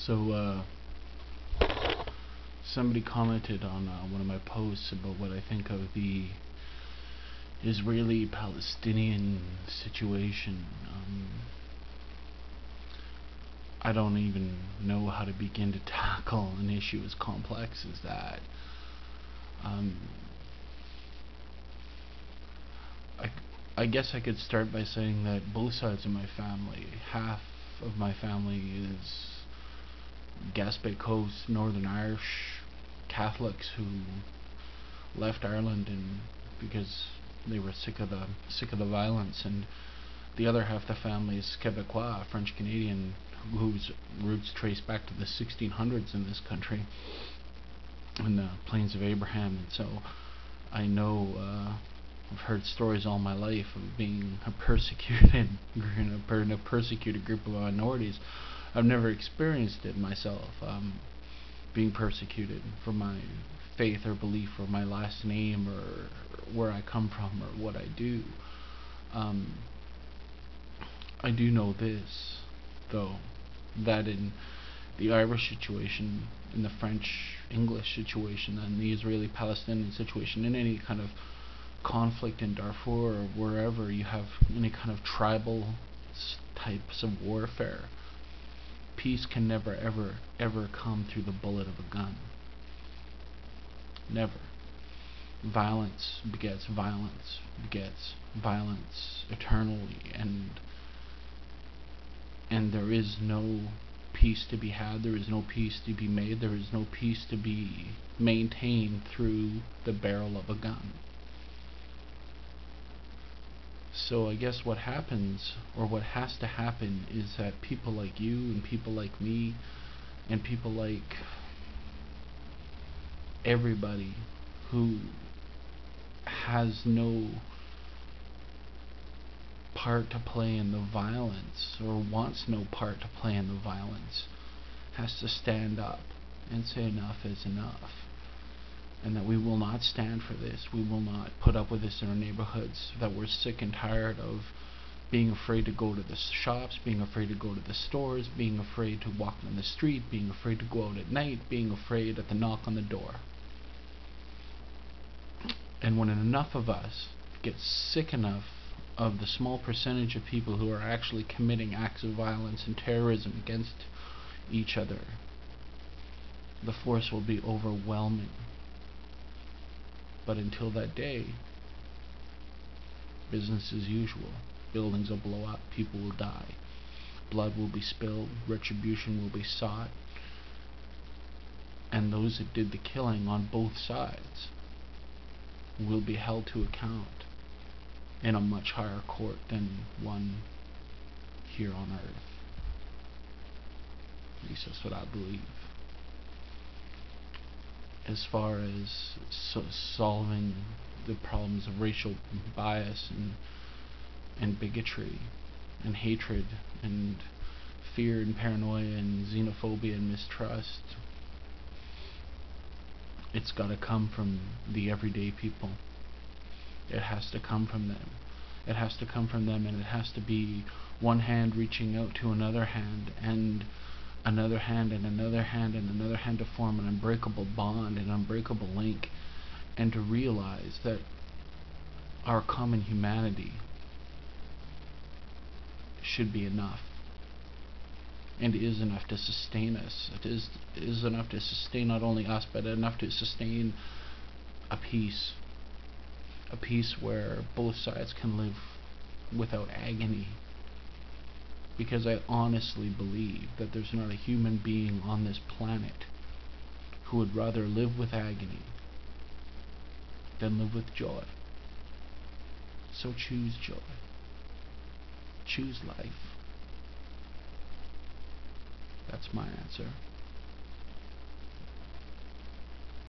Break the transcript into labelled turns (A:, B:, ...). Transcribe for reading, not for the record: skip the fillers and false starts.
A: So, somebody commented on one of my posts about what I think of the Israeli-Palestinian situation. I don't even know how to begin to tackle an issue as complex as that. I guess I could start by saying that both sides of my family, half of my family is Gaspé Coast, Northern Irish Catholics who left Ireland because they were sick of the violence, and the other half of the family is Quebecois, French Canadian, whose roots trace back to the 1600s in this country, in the Plains of Abraham. And so I know I've heard stories all my life of being a persecuted group of minorities. I've never experienced it myself, being persecuted for my faith or belief or my last name or where I come from or what I do. I do know this, though, that in the Irish situation, in the French-English situation, and the Israeli-Palestinian situation, in any kind of conflict in Darfur or wherever you have any kind of tribal types of warfare, peace can never ever come through the bullet of a gun. Never. Violence begets violence eternally, and there is no peace to be had, there is no peace to be made, there is no peace to be maintained through the barrel of a gun. So I guess what happens, or what has to happen, is that people like you and people like me and people like everybody who has no part to play in the violence, or wants no part to play in the violence, has to stand up and say enough is enough, and that we will not stand for this. We will not put up with this in our neighborhoods, that we're sick and tired of being afraid to go to the shops, being afraid to go to the stores, being afraid to walk on the street, being afraid to go out at night, being afraid at the knock on the door. And when enough of us get sick enough of the small percentage of people who are actually committing acts of violence and terrorism against each other, the force will be overwhelming. But until that day, business as usual. Buildings will blow up, people will die, blood will be spilled, retribution will be sought, and those that did the killing on both sides will be held to account in a much higher court than one here on earth. At least that's what I believe. As far as solving the problems of racial bias and bigotry and hatred and fear and paranoia and xenophobia and mistrust, it's got to come from the everyday people. It has to come from them. It has to come from them, and it has to be one hand reaching out to another hand, and another hand and another hand and another hand, to form an unbreakable bond, an unbreakable link, and to realize that our common humanity should be enough, and is enough to sustain us. It is enough to sustain not only us, but enough to sustain a peace where both sides can live without agony. Because I honestly believe that there's not a human being on this planet who would rather live with agony than live with joy. So choose joy. Choose life. That's my answer.